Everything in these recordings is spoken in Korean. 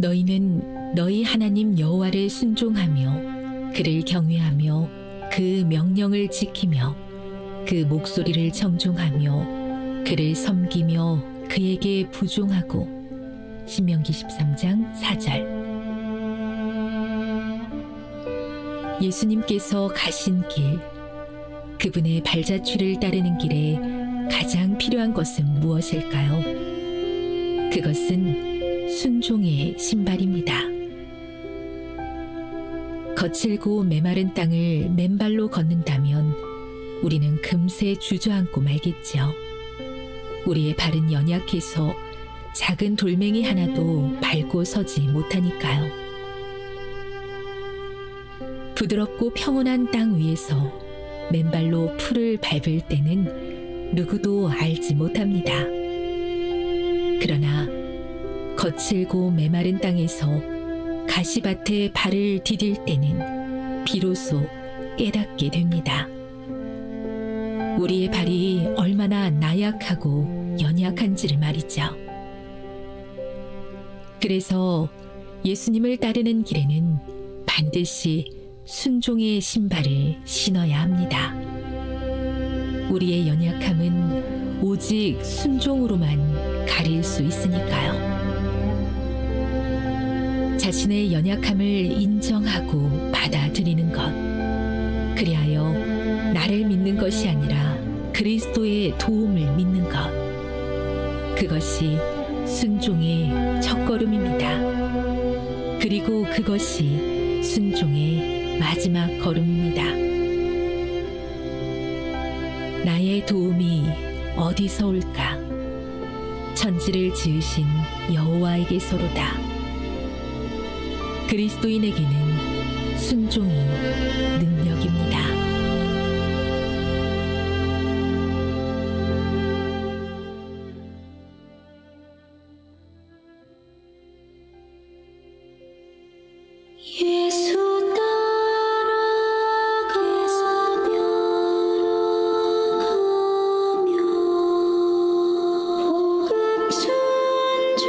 너희는 너희 하나님 여호와를 순종하며 그를 경외하며 그 명령을 지키며 그 목소리를 청종하며 그를 섬기며 그에게 부종하고. 신명기 13장 4절. 예수님께서 가신 길, 그분의 발자취를 따르는 길에 가장 필요한 것은 무엇일까요? 그것은 순종의 신발입니다. 거칠고 메마른 땅을 맨발로 걷는다면 우리는 금세 주저앉고 말겠죠. 우리의 발은 연약해서 작은 돌멩이 하나도 밟고 서지 못하니까요. 부드럽고 평온한 땅 위에서 맨발로 풀을 밟을 때는 누구도 알지 못합니다. 그러나 거칠고 메마른 땅에서 가시밭에 발을 디딜 때는 비로소 깨닫게 됩니다. 우리의 발이 얼마나 나약하고 연약한지를 말이죠. 그래서 예수님을 따르는 길에는 반드시 순종의 신발을 신어야 합니다. 우리의 연약함은 오직 순종으로만 가릴 수 있으니까요. 자신의 연약함을 인정하고 받아들이는 것, 그리하여 나를 믿는 것이 아니라 그리스도의 도움을 믿는 것, 그것이 순종의 첫걸음입니다. 그리고 그것이 순종의 마지막 걸음입니다. 나의 도움이 어디서 올까? 천지를 지으신 여호와에게서로다. 그리스도인에게는 순종이 능력입니다. 예수 따라가며 복음 순종하면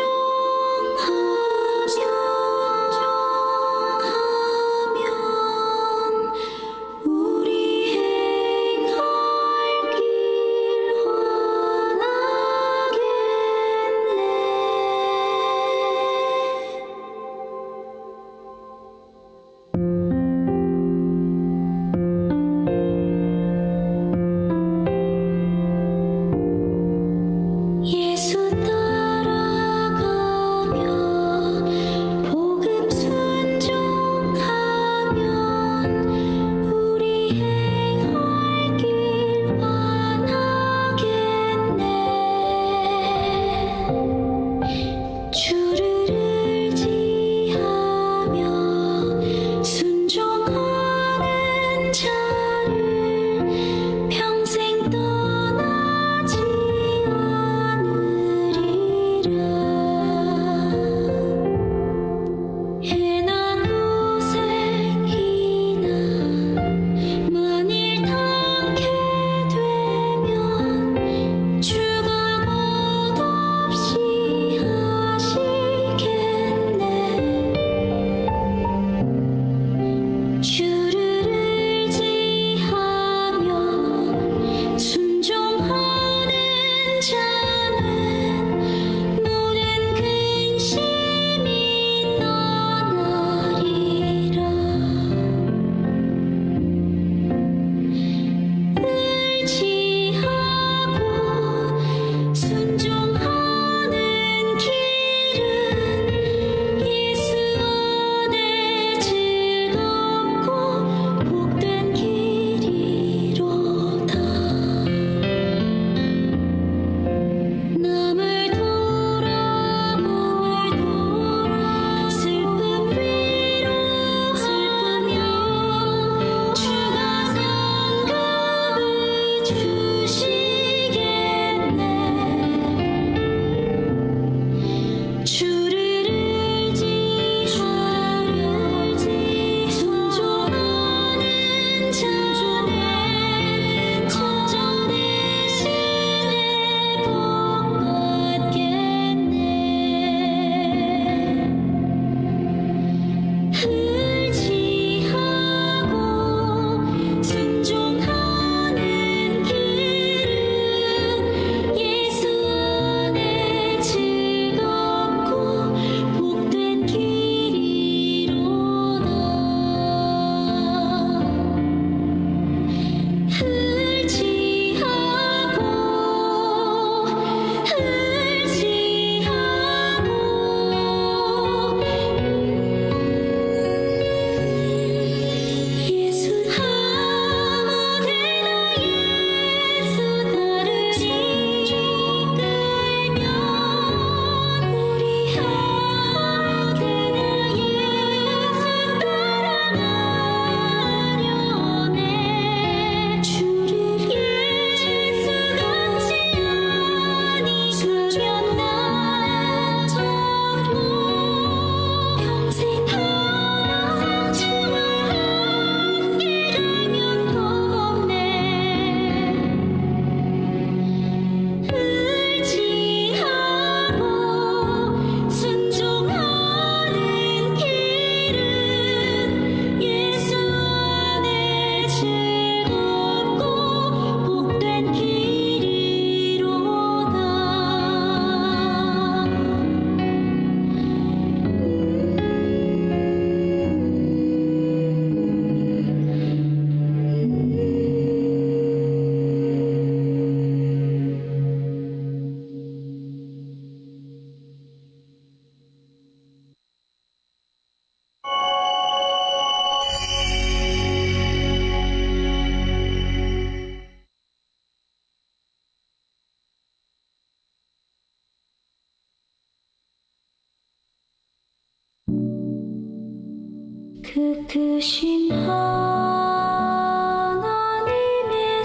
그 크신 하나님의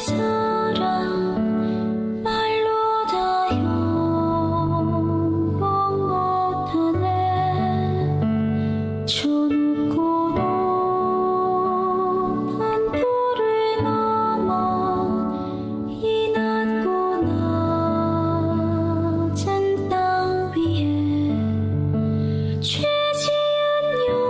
사랑 말로 다 형용 못하네. 저 높고 높은 돌을 넘어 이 낮고 낮은 땅 위에 죄 지은 영혼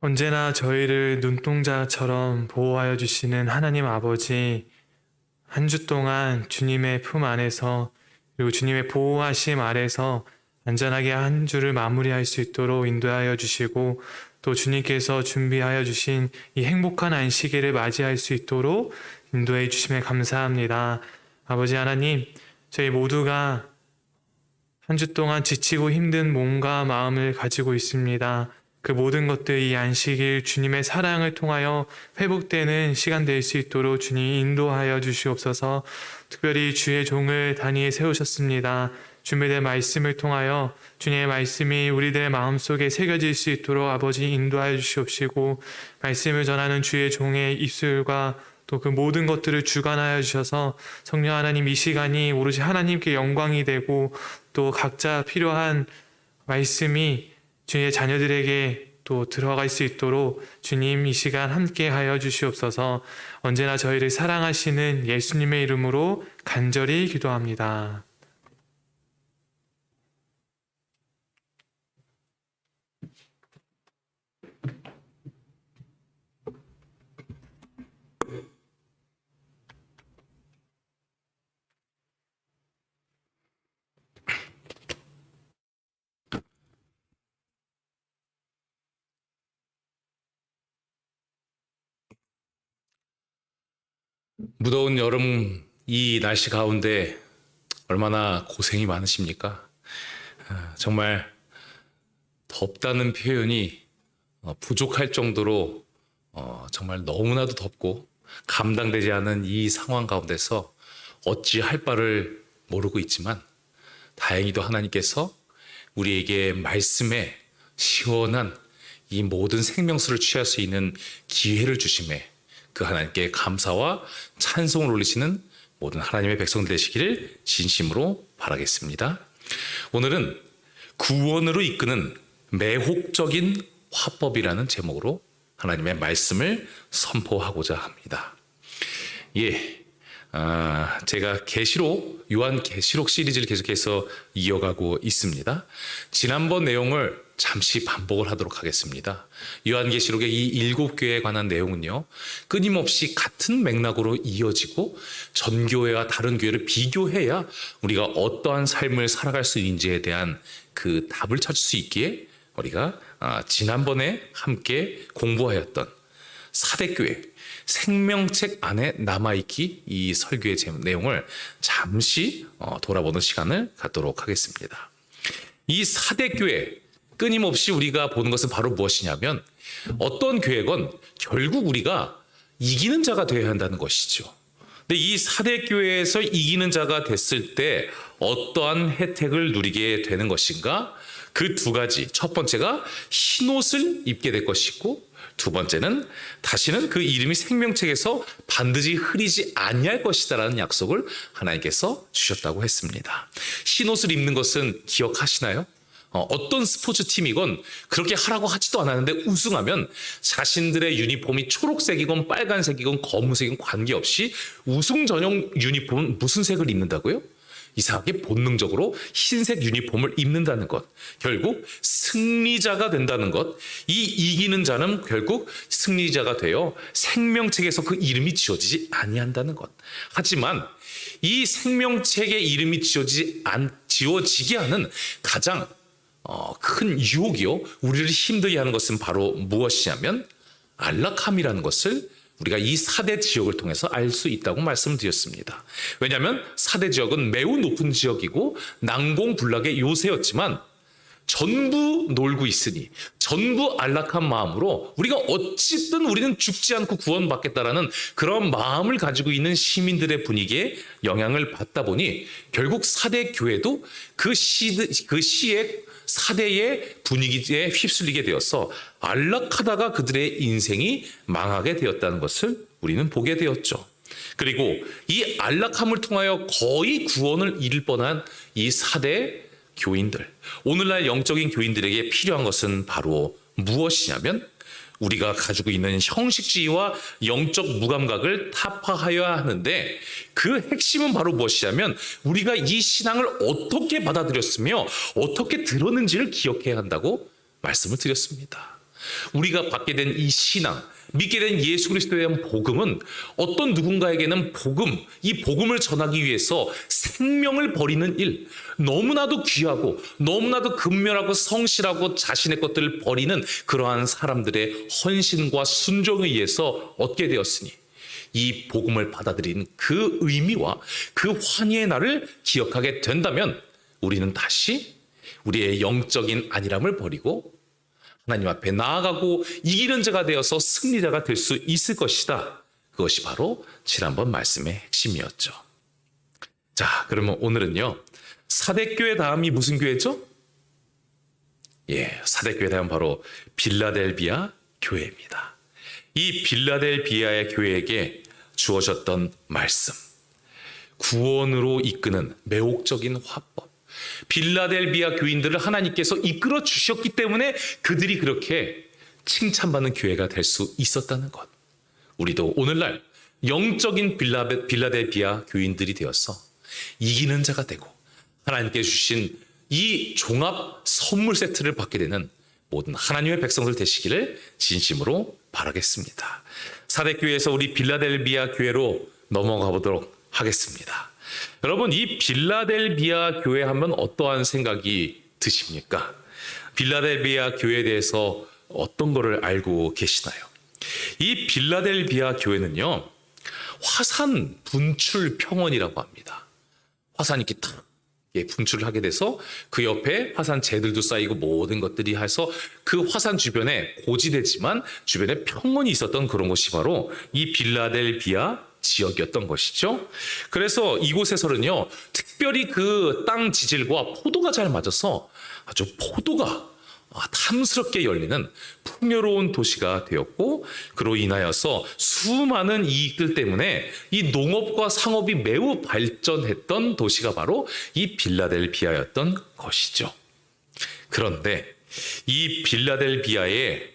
언제나 저희를 눈동자처럼 보호하여 주시는 하나님 아버지, 한 주 동안 주님의 품 안에서 그리고 주님의 보호하심 아래서 안전하게 한 주를 마무리할 수 있도록 인도하여 주시고 또 주님께서 준비하여 주신 이 행복한 안식일을 맞이할 수 있도록 인도해 주심에 감사합니다. 아버지 하나님, 저희 모두가 한 주 동안 지치고 힘든 몸과 마음을 가지고 있습니다. 그 모든 것들이 이 안식일 주님의 사랑을 통하여 회복되는 시간 될 수 있도록 주님 인도하여 주시옵소서. 특별히 주의 종을 단위에 세우셨습니다. 준비된 말씀을 통하여 주님의 말씀이 우리들의 마음속에 새겨질 수 있도록 아버지 인도하여 주시옵시고, 말씀을 전하는 주의 종의 입술과 또 그 모든 것들을 주관하여 주셔서 성령 하나님, 이 시간이 오로지 하나님께 영광이 되고 또 각자 필요한 말씀이 주님의 자녀들에게 또 들어갈 수 있도록 주님 이 시간 함께 하여 주시옵소서. 언제나 저희를 사랑하시는 예수님의 이름으로 간절히 기도합니다. 무더운 여름 이 날씨 가운데 얼마나 고생이 많으십니까? 정말 덥다는 표현이 부족할 정도로 정말 너무나도 덥고 감당되지 않은 이 상황 가운데서 어찌할 바를 모르고 있지만, 다행히도 하나님께서 우리에게 말씀에 시원한 이 모든 생명수를 취할 수 있는 기회를 주심에 그 하나님께 감사와 찬송을 올리시는 모든 하나님의 백성들 되시기를 진심으로 바라겠습니다. 오늘은 구원으로 이끄는 매혹적인 화법이라는 제목으로 하나님의 말씀을 선포하고자 합니다. 제가 요한 계시록 시리즈를 계속해서 이어가고 있습니다. 지난번 내용을 잠시 반복을 하도록 하겠습니다. 요한계시록의 이 7교회에 관한 내용은요, 끊임없이 같은 맥락으로 이어지고 전교회와 다른 교회를 비교해야 우리가 어떠한 삶을 살아갈 수 있는지에 대한 그 답을 찾을 수 있기에 우리가 지난번에 함께 공부하였던 사대교회 생명책 안에 남아있기, 이 설교의 내용을 잠시 돌아보는 시간을 갖도록 하겠습니다. 이 사대교회, 끊임없이 우리가 보는 것은 바로 무엇이냐면, 어떤 교회건 결국 우리가 이기는 자가 되어야 한다는 것이죠. 근데 이 사대교회에서 이기는 자가 됐을 때 어떠한 혜택을 누리게 되는 것인가? 그 두 가지. 첫 번째가 흰옷을 입게 될 것이고, 두 번째는 다시는 그 이름이 생명책에서 반드시 흐리지 아니할 것이다라는 약속을 하나님께서 주셨다고 했습니다. 흰옷을 입는 것은 기억하시나요? 어떤 스포츠팀이건 그렇게 하라고 하지도 않았는데 우승하면 자신들의 유니폼이 초록색이건 빨간색이건 검은색이건 관계없이 우승 전용 유니폼은 무슨 색을 입는다고요? 이상하게 본능적으로 흰색 유니폼을 입는다는 것, 결국 승리자가 된다는 것, 이 이기는 자는 결국 승리자가 되어 생명책에서 그 이름이 지어지지 아니한다는 것. 하지만 이 생명책의 이름이 지어지게 하는 가장 큰 유혹이요, 우리를 힘들게 하는 것은 바로 무엇이냐면 안락함이라는 것을 우리가 이 사대 지역을 통해서 알 수 있다고 말씀드렸습니다. 왜냐하면 사대 지역은 매우 높은 지역이고 난공불락의 요새였지만 전부 놀고 있으니, 전부 안락한 마음으로 우리가 어쨌든 우리는 죽지 않고 구원받겠다라는 그런 마음을 가지고 있는 시민들의 분위기에 영향을 받다 보니 결국 사대 교회도 그 시의 사대의 분위기에 휩쓸리게 되어서 안락하다가 그들의 인생이 망하게 되었다는 것을 우리는 보게 되었죠. 그리고 이 안락함을 통하여 거의 구원을 잃을 뻔한 이 사대 교인들, 오늘날 영적인 교인들에게 필요한 것은 바로 무엇이냐면, 우리가 가지고 있는 형식주의와 영적 무감각을 타파하여야 하는데, 그 핵심은 바로 무엇이냐면 우리가 이 신앙을 어떻게 받아들였으며 어떻게 들었는지를 기억해야 한다고 말씀을 드렸습니다. 우리가 받게 된 이 신앙, 믿게 된 예수 그리스도에 대한 복음은 어떤 누군가에게는 이 복음을 전하기 위해서 생명을 버리는 일, 너무나도 귀하고 너무나도 근면하고 성실하고 자신의 것들을 버리는 그러한 사람들의 헌신과 순종에 의해서 얻게 되었으니 이 복음을 받아들인 그 의미와 그 환희의 날을 기억하게 된다면 우리는 다시 우리의 영적인 안일함을 버리고 하나님 앞에 나아가고 이기는 자가 되어서 승리자가 될 수 있을 것이다. 그것이 바로 지난번 말씀의 핵심이었죠. 자, 그러면 오늘은요. 사대교회 다음이 무슨 교회죠? 사대교회 다음 바로 빌라델비아 교회입니다. 이 빌라델비아의 교회에게 주어졌던 말씀, 구원으로 이끄는 매혹적인 화법, 빌라델비아 교인들을 하나님께서 이끌어 주셨기 때문에 그들이 그렇게 칭찬받는 교회가 될 수 있었다는 것. 우리도 오늘날 영적인 빌라델비아 교인들이 되어서 이기는 자가 되고 하나님께 주신 이 종합 선물 세트를 받게 되는 모든 하나님의 백성들 되시기를 진심으로 바라겠습니다. 사대교회에서 우리 빌라델비아 교회로 넘어가 보도록 하겠습니다. 여러분, 이 빌라델비아 교회 하면 어떠한 생각이 드십니까? 빌라델비아 교회에 대해서 어떤 거를 알고 계시나요? 이 빌라델비아 교회는요, 화산 분출 평원이라고 합니다. 화산이 이렇게 탁 분출을 하게 돼서 그 옆에 화산 재들도 쌓이고 모든 것들이 해서 그 화산 주변에 고지대지만 주변에 평원이 있었던 그런 곳이 바로 이 빌라델비아 지역이었던 것이죠. 그래서 이곳에서는요, 특별히 그 땅 지질과 포도가 잘 맞아서 아주 포도가 탐스럽게 열리는 풍요로운 도시가 되었고, 그로 인하여서 수많은 이익들 때문에 이 농업과 상업이 매우 발전했던 도시가 바로 이 빌라델비아였던 것이죠. 그런데 이 빌라델비아의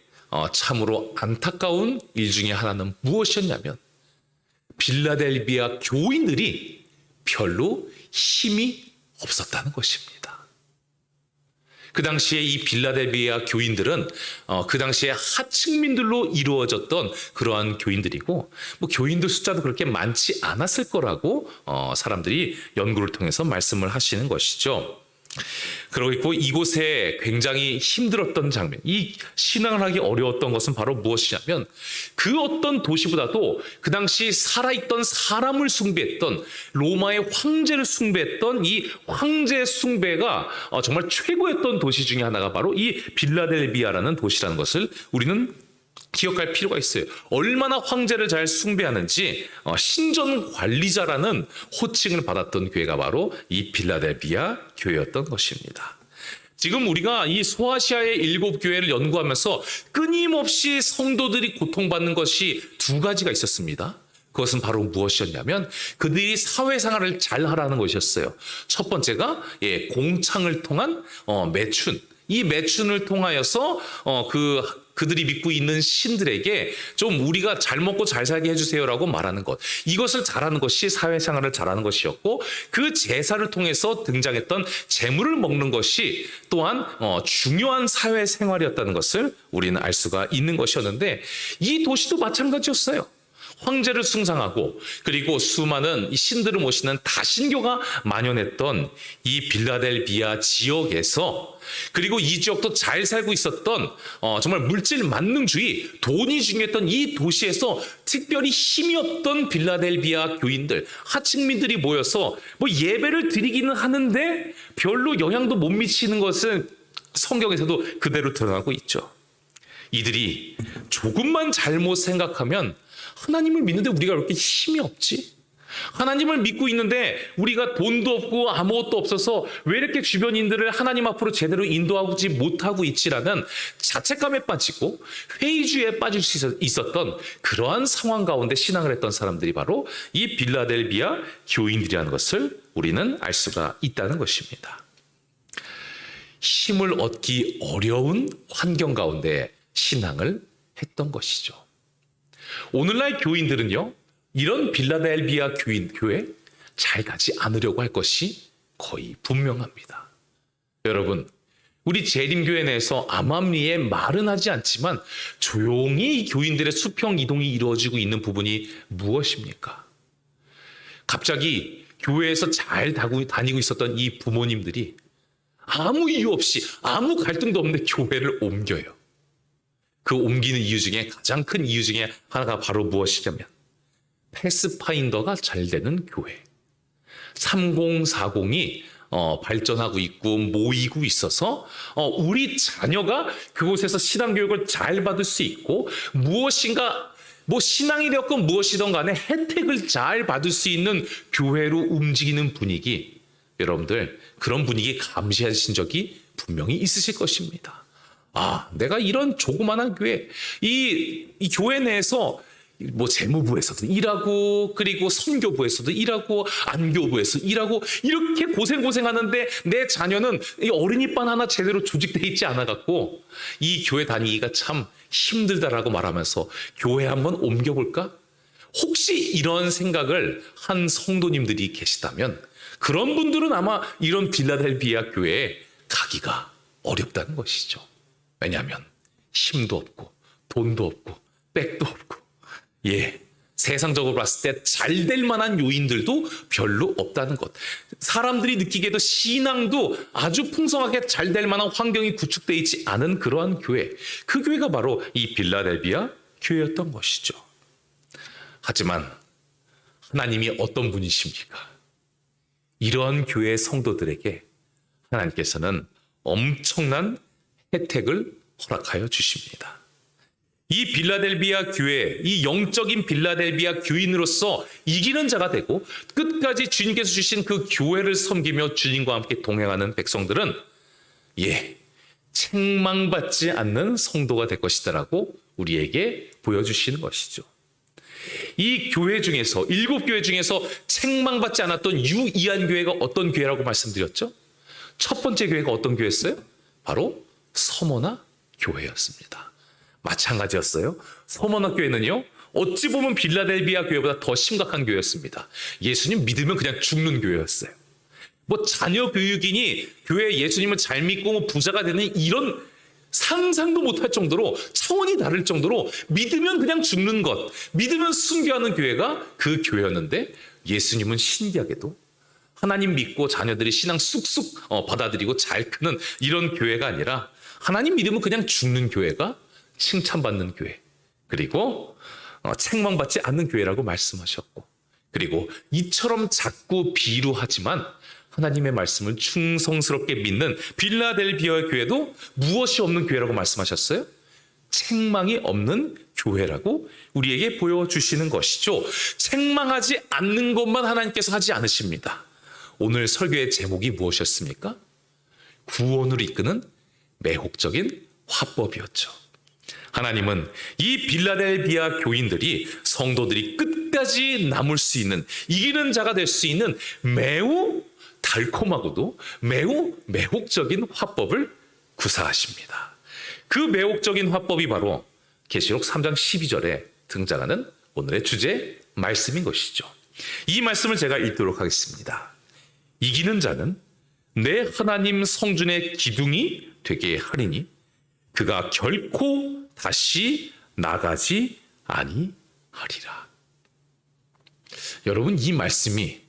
참으로 안타까운 일 중에 하나는 무엇이었냐면 빌라델비아 교인들이 별로 힘이 없었다는 것입니다. 그 당시에 이 빌라델비아 교인들은 그 당시에 하층민들로 이루어졌던 그러한 교인들이고, 뭐 교인들 숫자도 그렇게 많지 않았을 거라고 사람들이 연구를 통해서 말씀을 하시는 것이죠. 그리고 이곳에 굉장히 힘들었던 장면, 이 신앙을 하기 어려웠던 것은 바로 무엇이냐면 그 어떤 도시보다도 그 당시 살아있던 사람을 숭배했던 로마의 황제를 숭배했던 이 황제 숭배가 정말 최고였던 도시 중에 하나가 바로 이 빌라델비아라는 도시라는 것을 우리는 기억할 필요가 있어요. 얼마나 황제를 잘 숭배하는지 신전 관리자라는 호칭을 받았던 교회가 바로 이 빌라델비아 교회였던 것입니다. 지금 우리가 이 소아시아의 7교회를 연구하면서 끊임없이 성도들이 고통받는 것이 두 가지가 있었습니다. 그것은 바로 무엇이었냐면 그들이 사회생활을 잘 하라는 것이었어요. 첫 번째가 공창을 통한 매춘. 이 매춘을 통하여서 그들이 믿고 있는 신들에게 좀 우리가 잘 먹고 잘 살게 해주세요라고 말하는 것. 이것을 잘하는 것이 사회생활을 잘하는 것이었고, 그 제사를 통해서 등장했던 재물을 먹는 것이 또한 중요한 사회생활이었다는 것을 우리는 알 수가 있는 것이었는데, 이 도시도 마찬가지였어요. 황제를 숭상하고 그리고 수많은 신들을 모시는 다신교가 만연했던 이 빌라델비아 지역에서, 그리고 이 지역도 잘 살고 있었던 정말 물질 만능주의, 돈이 중요했던 이 도시에서 특별히 힘이 없던 빌라델비아 교인들, 하층민들이 모여서 뭐 예배를 드리기는 하는데 별로 영향도 못 미치는 것은 성경에서도 그대로 드러나고 있죠. 이들이 조금만 잘못 생각하면 하나님을 믿는데 우리가 왜 이렇게 힘이 없지? 하나님을 믿고 있는데 우리가 돈도 없고 아무것도 없어서 왜 이렇게 주변인들을 하나님 앞으로 제대로 인도하지 못하고 있지라는 자책감에 빠지고 회의주의에 빠질 수 있었던 그러한 상황 가운데 신앙을 했던 사람들이 바로 이 빌라델비아 교인들이라는 것을 우리는 알 수가 있다는 것입니다. 힘을 얻기 어려운 환경 가운데 신앙을 했던 것이죠. 오늘날 교인들은요, 이런 빌라델비아 교회 잘 가지 않으려고 할 것이 거의 분명합니다. 여러분, 우리 재림교회 내에서 암암리에 말은 하지 않지만 조용히 교인들의 수평 이동이 이루어지고 있는 부분이 무엇입니까? 갑자기 교회에서 잘 다니고 있었던 이 부모님들이 아무 이유 없이 아무 갈등도 없는데 교회를 옮겨요. 그 옮기는 이유 중에 가장 큰 이유 중에 하나가 바로 무엇이냐면 패스파인더가 잘 되는 교회. 3040이 발전하고 있고 모이고 있어서 우리 자녀가 그곳에서 신앙교육을 잘 받을 수 있고 무엇인가 신앙이 되었건 무엇이든 간에 혜택을 잘 받을 수 있는 교회로 움직이는 분위기, 여러분들 그런 분위기 감시하신 적이 분명히 있으실 것입니다. 내가 이런 조그만한 교회, 이 교회 내에서 재무부에서도 일하고 그리고 선교부에서도 일하고 안교부에서 일하고 이렇게 고생하는데 내 자녀는 어린이반 하나 제대로 조직되어 있지 않아 갖고 이 교회 다니기가 참 힘들다라고 말하면서 교회 한번 옮겨볼까? 혹시 이런 생각을 한 성도님들이 계시다면 그런 분들은 아마 이런 빌라델비아 교회에 가기가 어렵다는 것이죠. 왜냐하면 힘도 없고 돈도 없고 백도 없고 세상적으로 봤을 때 잘 될 만한 요인들도 별로 없다는 것. 사람들이 느끼기에도 신앙도 아주 풍성하게 잘 될 만한 환경이 구축되어 있지 않은 그러한 교회. 그 교회가 바로 이 빌라델비아 교회였던 것이죠. 하지만 하나님이 어떤 분이십니까? 이러한 교회의 성도들에게 하나님께서는 엄청난 혜택을 허락하여 주십니다. 이 빌라델비아 교회, 이 영적인 빌라델비아 교인으로서 이기는 자가 되고 끝까지 주님께서 주신 그 교회를 섬기며 주님과 함께 동행하는 백성들은 책망받지 않는 성도가 될 것이다라고 우리에게 보여주시는 것이죠. 이 교회 중에서 7교회 중에서 책망받지 않았던 유이한 교회가 어떤 교회라고 말씀드렸죠? 첫 번째 교회가 어떤 교회였어요? 바로 서머나 교회였습니다. 마찬가지였어요. 서머나 교회는요, 어찌 보면 빌라델비아 교회보다 더 심각한 교회였습니다. 예수님 믿으면 그냥 죽는 교회였어요. 자녀 교육이니 교회 예수님을 잘 믿고 부자가 되는 이런 상상도 못할 정도로 차원이 다를 정도로 믿으면 그냥 죽는 것, 믿으면 순교하는 교회가 그 교회였는데 예수님은 신기하게도 하나님 믿고 자녀들이 신앙 쑥쑥 받아들이고 잘 크는 이런 교회가 아니라 하나님 믿으면 그냥 죽는 교회가 칭찬받는 교회, 그리고 책망받지 않는 교회라고 말씀하셨고, 그리고 이처럼 자꾸 비루하지만 하나님의 말씀을 충성스럽게 믿는 빌라델비아 교회도 무엇이 없는 교회라고 말씀하셨어요? 책망이 없는 교회라고 우리에게 보여주시는 것이죠. 책망하지 않는 것만 하나님께서 하지 않으십니다. 오늘 설교의 제목이 무엇이었습니까? 구원으로 이끄는 매혹적인 화법이었죠. 하나님은 이 빌라델비아 교인들이 성도들이 끝까지 남을 수 있는, 이기는 자가 될 수 있는 매우 달콤하고도 매우 매혹적인 화법을 구사하십니다. 그 매혹적인 화법이 바로 계시록 3장 12절에 등장하는 오늘의 주제 말씀인 것이죠. 이 말씀을 제가 읽도록 하겠습니다. 이기는 자는 내 하나님 성전의 기둥이 되게 하리니 그가 결코 다시 나가지 아니하리라. 여러분, 이 말씀이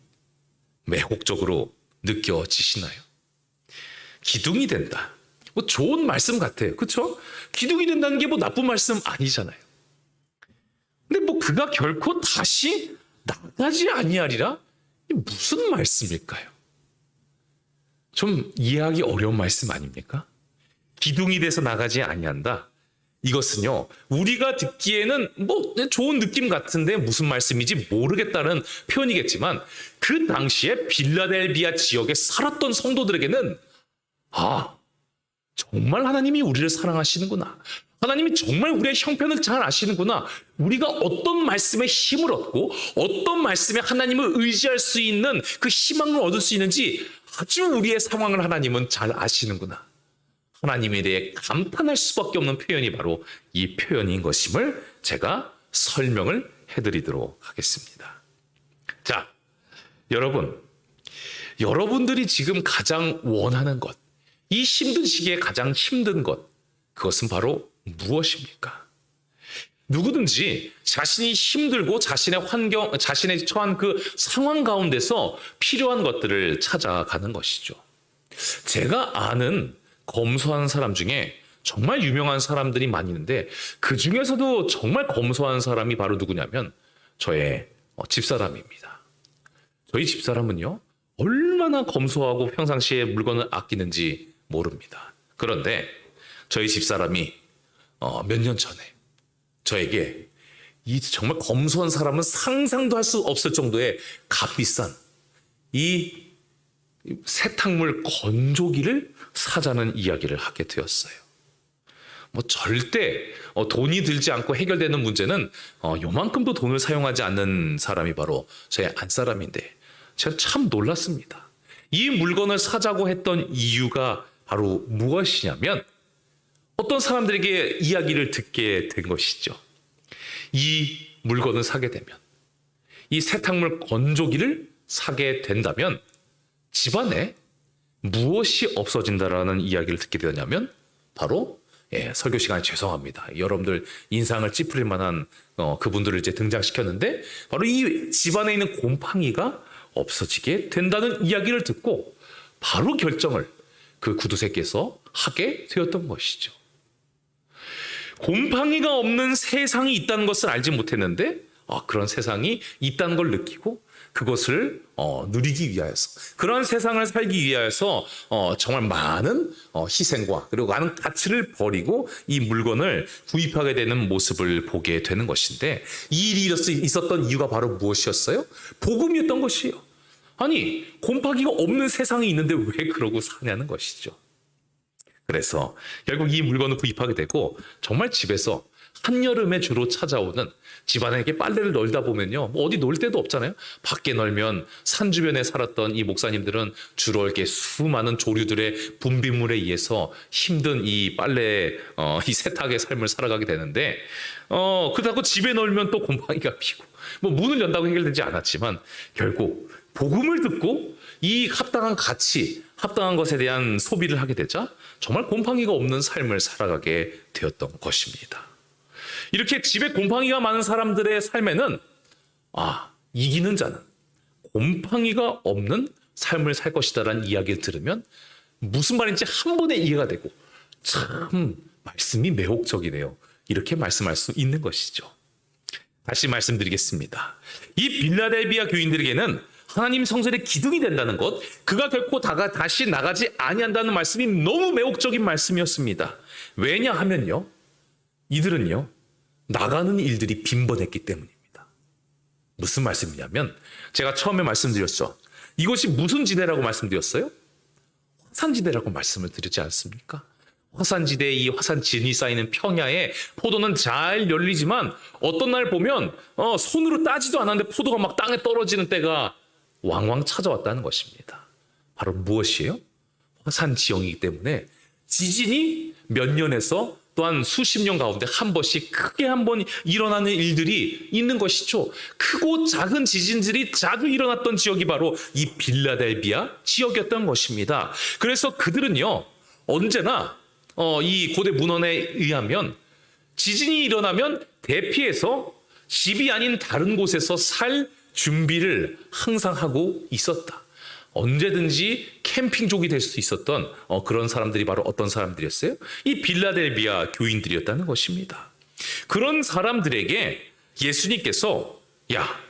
매혹적으로 느껴지시나요? 기둥이 된다. 좋은 말씀 같아요. 그렇죠? 기둥이 된다는 게 나쁜 말씀 아니잖아요. 근데 그가 결코 다시 나가지 아니하리라? 이게 무슨 말씀일까요? 좀 이해하기 어려운 말씀 아닙니까? 기둥이 돼서 나가지 아니한다. 이것은요, 우리가 듣기에는 좋은 느낌 같은데 무슨 말씀인지 모르겠다는 표현이겠지만 그 당시에 빌라델비아 지역에 살았던 성도들에게는 정말 하나님이 우리를 사랑하시는구나. 하나님이 정말 우리의 형편을 잘 아시는구나. 우리가 어떤 말씀에 힘을 얻고 어떤 말씀에 하나님을 의지할 수 있는 그 희망을 얻을 수 있는지 아주 우리의 상황을 하나님은 잘 아시는구나. 하나님에 대해 감탄할 수밖에 없는 표현이 바로 이 표현인 것임을 제가 설명을 해드리도록 하겠습니다. 자, 여러분들이 지금 가장 원하는 것, 이 힘든 시기에 가장 힘든 것, 그것은 바로 무엇입니까? 누구든지 자신이 힘들고 자신의 환경, 자신의 처한 그 상황 가운데서 필요한 것들을 찾아가는 것이죠. 제가 아는 검소한 사람 중에 정말 유명한 사람들이 많이 있는데 그 중에서도 정말 검소한 사람이 바로 누구냐면 저의 집사람입니다. 저희 집사람은요, 얼마나 검소하고 평상시에 물건을 아끼는지 모릅니다. 그런데 저희 집사람이 몇 년 전에 저에게 이 정말 검소한 사람은 상상도 할 수 없을 정도의 값비싼 이 세탁물 건조기를 사자는 이야기를 하게 되었어요. 뭐 절대 돈이 들지 않고 해결되는 문제는 요만큼도 돈을 사용하지 않는 사람이 바로 저의 안사람인데 제가 참 놀랐습니다. 이 물건을 사자고 했던 이유가 바로 무엇이냐면 어떤 사람들에게 이야기를 듣게 된 것이죠. 이 물건을 사게 되면, 이 세탁물 건조기를 사게 된다면 집안에 무엇이 없어진다라는 이야기를 듣게 되었냐면 바로 설교 시간에 죄송합니다. 여러분들 인상을 찌푸릴 만한 그분들을 이제 등장시켰는데 바로 이 집안에 있는 곰팡이가 없어지게 된다는 이야기를 듣고 바로 결정을 그 구두쇠께서 하게 되었던 것이죠. 곰팡이가 없는 세상이 있다는 것을 알지 못했는데 그런 세상이 있다는 걸 느끼고 그것을 누리기 위하여서, 그런 세상을 살기 위하여서 정말 많은 희생과 그리고 많은 가치를 버리고 이 물건을 구입하게 되는 모습을 보게 되는 것인데, 이 일이 있었던 이유가 바로 무엇이었어요? 복음이었던 것이에요. 아니, 곰팡이가 없는 세상이 있는데 왜 그러고 사냐는 것이죠. 그래서 결국 이 물건을 구입하게 되고 정말 집에서 한여름에 주로 찾아오는, 집안에게 빨래를 널다 보면요, 뭐 어디 놀 데도 없잖아요. 밖에 널면 산 주변에 살았던 이 목사님들은 주로 이렇게 수많은 조류들의 분비물에 의해서 힘든 이 빨래, 이 세탁의 삶을 살아가게 되는데, 그렇다고 집에 널면 또 곰팡이가 피고, 뭐 문을 연다고 해결되지 않았지만 결국 복음을 듣고 이 합당한 가치, 합당한 것에 대한 소비를 하게 되자 정말 곰팡이가 없는 삶을 살아가게 되었던 것입니다. 이렇게 집에 곰팡이가 많은 사람들의 삶에는 이기는 자는 곰팡이가 없는 삶을 살 것이다라는 이야기를 들으면 무슨 말인지 한 번에 이해가 되고, 참 말씀이 매혹적이네요. 이렇게 말씀할 수 있는 것이죠. 다시 말씀드리겠습니다. 이 빌라델비아 교인들에게는 하나님 성전의 기둥이 된다는 것, 그가 결코 다시 나가지 아니한다는 말씀이 너무 매혹적인 말씀이었습니다. 왜냐하면요, 이들은요, 나가는 일들이 빈번했기 때문입니다. 무슨 말씀이냐면, 제가 처음에 말씀드렸죠. 이것이 무슨 지대라고 말씀드렸어요? 화산지대라고 말씀을 드리지 않습니까? 화산지대에 이 화산진이 쌓이는 평야에 포도는 잘 열리지만 어떤 날 보면 손으로 따지도 않았는데 포도가 막 땅에 떨어지는 때가 왕왕 찾아왔다는 것입니다. 바로 무엇이에요? 화산 지형이기 때문에 지진이 몇 년에서 또한 수십 년 가운데 한 번씩 크게 한 번 일어나는 일들이 있는 것이죠. 크고 작은 지진들이 자주 일어났던 지역이 바로 이 빌라델비아 지역이었던 것입니다. 그래서 그들은요, 언제나 이 고대 문헌에 의하면 지진이 일어나면 대피해서 집이 아닌 다른 곳에서 살 준비를 항상 하고 있었다. 언제든지 캠핑족이 될 수 있었던 그런 사람들이 바로 어떤 사람들이었어요? 이 빌라델비아 교인들이었다는 것입니다. 그런 사람들에게 예수님께서, 야,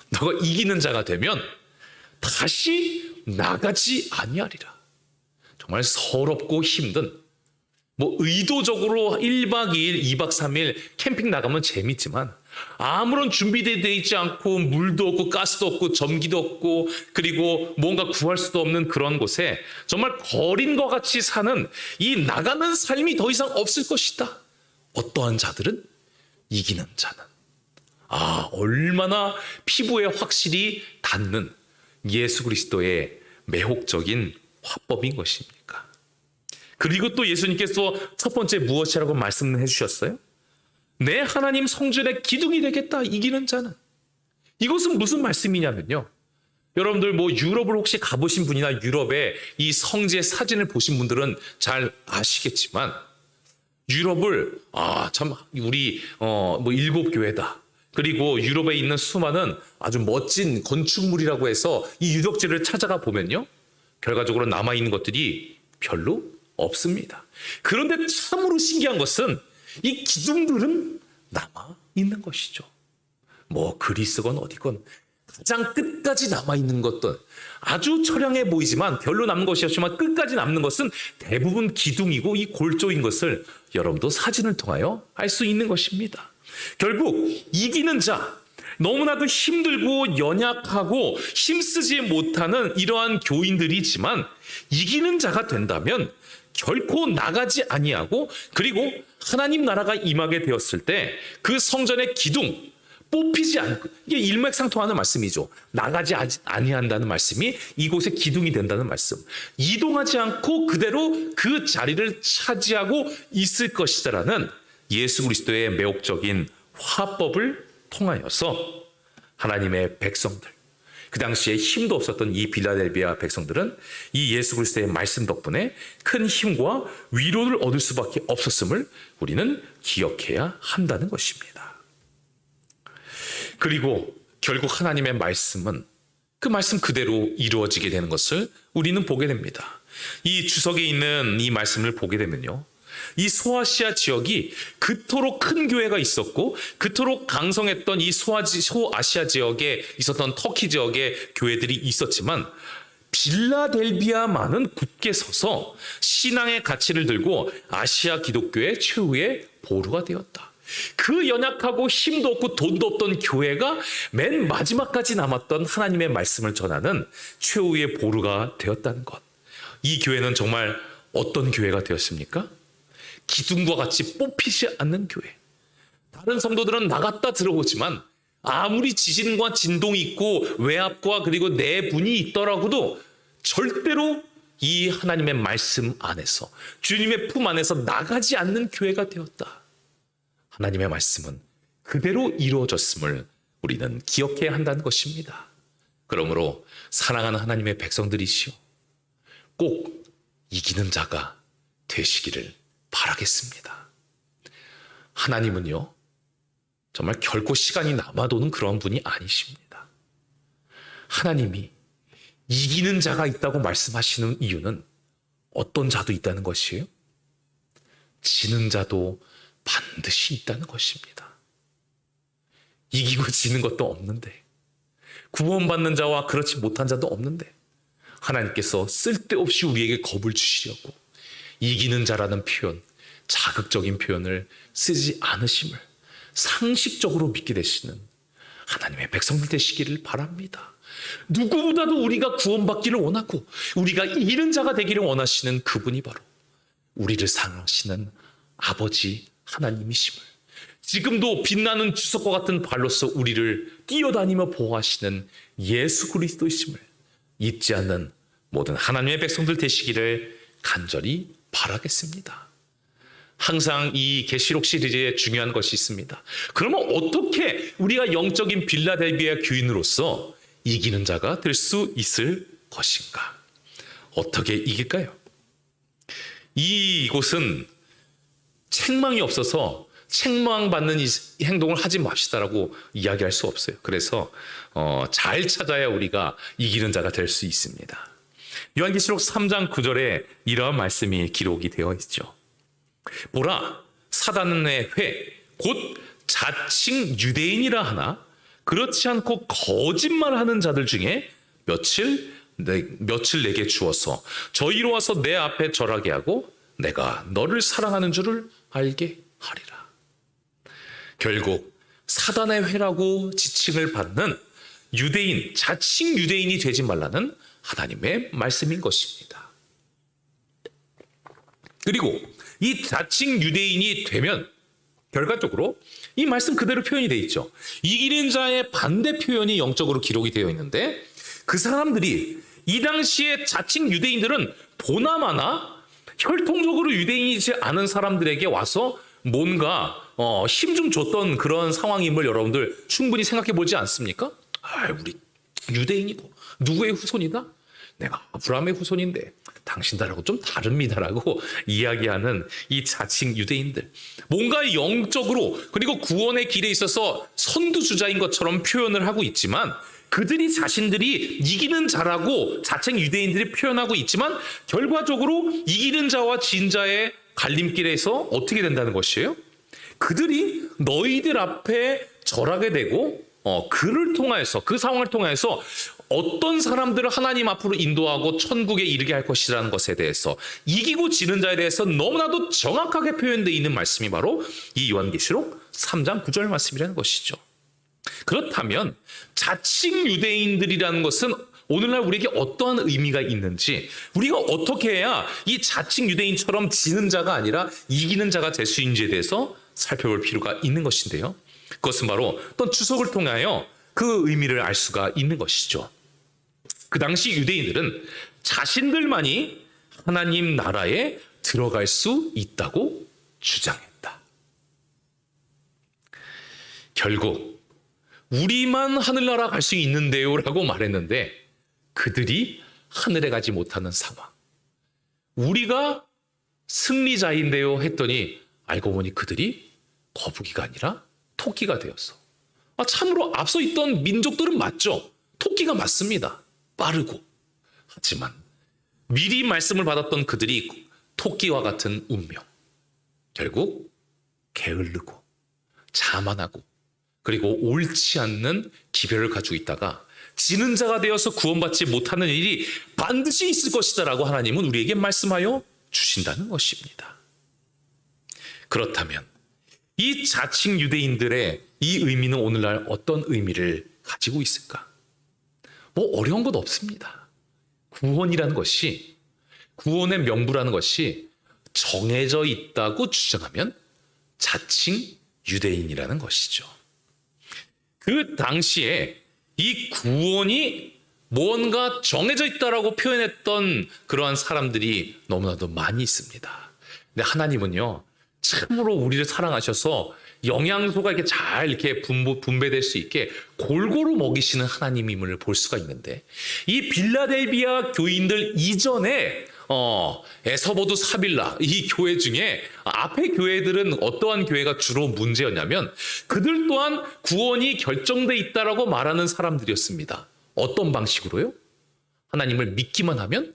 너가 이기는 자가 되면 다시 나가지 아니하리라. 정말 서럽고 힘든, 뭐 의도적으로 1박 2일, 2박 3일 캠핑 나가면 재밌지만 아무런 준비되어 있지 않고 물도 없고 가스도 없고 전기도 없고 그리고 뭔가 구할 수도 없는 그런 곳에 정말 거린과 같이 사는 이 나가는 삶이 더 이상 없을 것이다. 어떠한 자들은? 이기는 자는. 얼마나 피부에 확실히 닿는 예수 그리스도의 매혹적인 화법인 것입니까? 그리고 또 예수님께서 첫 번째 무엇이라고 말씀해 주셨어요? 내 하나님 성전의 기둥이 되겠다, 이기는 자는. 이것은 무슨 말씀이냐면요, 여러분들 뭐 유럽을 혹시 가보신 분이나 유럽의 이 성지의 사진을 보신 분들은 잘 아시겠지만 유럽을 참 우리 뭐 일곱 교회다. 그리고 유럽에 있는 수많은 아주 멋진 건축물이라고 해서 이 유적지를 찾아가 보면요. 결과적으로 남아있는 것들이 별로 없습니다. 그런데 참으로 신기한 것은 이 기둥들은 남아있는 것이죠. 뭐 그리스건 어디건 가장 끝까지 남아있는 것들 아주 처량해 보이지만 별로 남는 것이 없지만 끝까지 남는 것은 대부분 기둥이고 이 골조인 것을 여러분도 사진을 통하여 알 수 있는 것입니다. 결국 이기는 자, 너무나도 힘들고 연약하고 힘쓰지 못하는 이러한 교인들이지만 이기는 자가 된다면 결코 나가지 아니하고 그리고 하나님 나라가 임하게 되었을 때 그 성전의 기둥 뽑히지 않고 이게 일맥상통하는 말씀이죠. 나가지 아니한다는 말씀이 이곳의 기둥이 된다는 말씀. 이동하지 않고 그대로 그 자리를 차지하고 있을 것이다라는 예수 그리스도의 매혹적인 화법을 통하여서 하나님의 백성들, 그 당시에 힘도 없었던 이 빌라델비아 백성들은 이 예수 그리스도의 말씀 덕분에 큰 힘과 위로를 얻을 수밖에 없었음을 우리는 기억해야 한다는 것입니다. 그리고 결국 하나님의 말씀은 그 말씀 그대로 이루어지게 되는 것을 우리는 보게 됩니다. 이 주석에 있는 이 말씀을 보게 되면요. 이 소아시아 지역이 그토록 큰 교회가 있었고 그토록 강성했던 이 소아시아 지역에 있었던 터키 지역의 교회들이 있었지만 빌라델비아만은 굳게 서서 신앙의 가치를 들고 아시아 기독교의 최후의 보루가 되었다. 그 연약하고 힘도 없고 돈도 없던 교회가 맨 마지막까지 남았던 하나님의 말씀을 전하는 최후의 보루가 되었다는 것. 이 교회는 정말 어떤 교회가 되었습니까? 기둥과 같이 뽑히지 않는 교회. 다른 성도들은 나갔다 들어오지만 아무리 지진과 진동이 있고 외압과 그리고 내분이 있더라고도 절대로 이 하나님의 말씀 안에서 주님의 품 안에서 나가지 않는 교회가 되었다. 하나님의 말씀은 그대로 이루어졌음을 우리는 기억해야 한다는 것입니다. 그러므로 사랑하는 하나님의 백성들이시오. 꼭 이기는 자가 되시기를 바라겠습니다. 하나님은요, 정말 결코 시간이 남아도는 그런 분이 아니십니다. 하나님이 이기는 자가 있다고 말씀하시는 이유는 어떤 자도 있다는 것이에요? 지는 자도 반드시 있다는 것입니다. 이기고 지는 것도 없는데, 구원받는 자와 그렇지 못한 자도 없는데 하나님께서 쓸데없이 우리에게 겁을 주시려고 이기는 자라는 표현, 자극적인 표현을 쓰지 않으심을 상식적으로 믿게 되시는 하나님의 백성들 되시기를 바랍니다. 누구보다도 우리가 구원받기를 원하고 우리가 이기는 자가 되기를 원하시는 그분이 바로 우리를 사랑하시는 아버지 하나님이심을, 지금도 빛나는 주석과 같은 발로서 우리를 뛰어다니며 보호하시는 예수 그리스도이심을 잊지 않는 모든 하나님의 백성들 되시기를 간절히 바라겠습니다. 항상 이 계시록 시리즈에 중요한 것이 있습니다. 그러면 어떻게 우리가 영적인 빌라델비아 교인으로서 이기는 자가 될 수 있을 것인가? 어떻게 이길까요? 이곳은 책망이 없어서 책망받는 이 행동을 하지 맙시다라고 이야기할 수 없어요. 그래서 잘 찾아야 우리가 이기는 자가 될 수 있습니다. 요한계시록 3장 9절에 이러한 말씀이 기록이 되어 있죠. 보라, 사단의 회, 곧 자칭 유대인이라 하나 그렇지 않고 거짓말하는 자들 중에 며칠 내게 주어서 저희로 와서 내 앞에 절하게 하고 내가 너를 사랑하는 줄을 알게 하리라. 결국 사단의 회라고 지칭을 받는 유대인, 자칭 유대인이 되지 말라는 하나님의 말씀인 것입니다. 그리고 이 자칭 유대인이 되면 결과적으로 이 말씀 그대로 표현이 되어 있죠. 이기는 자의 반대 표현이 영적으로 기록이 되어 있는데 그 사람들이 이 당시에 자칭 유대인들은 보나마나 혈통적으로 유대인이지 않은 사람들에게 와서 뭔가 힘 좀 줬던 그런 상황임을 여러분들 충분히 생각해 보지 않습니까? 우리 유대인이고 누구의 후손이다? 내가 아브라함의 후손인데 당신들하고 좀 다릅니다라고 이야기하는 이 자칭 유대인들. 뭔가 영적으로 그리고 구원의 길에 있어서 선두주자인 것처럼 표현을 하고 있지만 그들이 자신들이 이기는 자라고 자칭 유대인들이 표현하고 있지만 결과적으로 이기는 자와 진 자의 갈림길에서 어떻게 된다는 것이에요? 그들이 너희들 앞에 절하게 되고 그를 통하여서 그 상황을 통하여서 어떤 사람들을 하나님 앞으로 인도하고 천국에 이르게 할 것이라는 것에 대해서 이기고 지는 자에 대해서 너무나도 정확하게 표현되어 있는 말씀이 바로 이 요한계시록 3장 9절 말씀이라는 것이죠. 그렇다면 자칭 유대인들이라는 것은 오늘날 우리에게 어떠한 의미가 있는지 우리가 어떻게 해야 이 자칭 유대인처럼 지는 자가 아니라 이기는 자가 될 수 있는지에 대해서 살펴볼 필요가 있는 것인데요. 그것은 바로 어떤 추석을 통하여 그 의미를 알 수가 있는 것이죠. 그 당시 유대인들은 자신들만이 하나님 나라에 들어갈 수 있다고 주장했다. 결국 우리만 하늘나라 갈 수 있는데요 라고 말했는데 그들이 하늘에 가지 못하는 상황. 우리가 승리자인데요 했더니 알고 보니 그들이 거북이가 아니라 토끼가 되었어. 참으로 앞서 있던 민족들은 맞죠. 토끼가 맞습니다. 빠르고. 하지만 미리 말씀을 받았던 그들이 토끼와 같은 운명. 결국 게으르고 자만하고 그리고 옳지 않는 기별을 가지고 있다가 지는 자가 되어서 구원받지 못하는 일이 반드시 있을 것이다라고 하나님은 우리에게 말씀하여 주신다는 것입니다. 그렇다면 이 자칭 유대인들의 이 의미는 오늘날 어떤 의미를 가지고 있을까? 어려운 것 없습니다. 구원이라는 것이, 구원의 명부라는 것이 정해져 있다고 주장하면 자칭 유대인이라는 것이죠. 그 당시에 이 구원이 뭔가 정해져 있다라고 표현했던 그러한 사람들이 너무나도 많이 있습니다. 근데 하나님은요, 참으로 우리를 사랑하셔서 영양소가 이렇게 잘 이렇게 분배될 수 있게 골고루 먹이시는 하나님임을 볼 수가 있는데 이 빌라델비아 교인들 이전에 에서보드 사빌라 이 교회 중에 앞에 교회들은 어떠한 교회가 주로 문제였냐면 그들 또한 구원이 결정돼 있다라고 말하는 사람들이었습니다. 어떤 방식으로요? 하나님을 믿기만 하면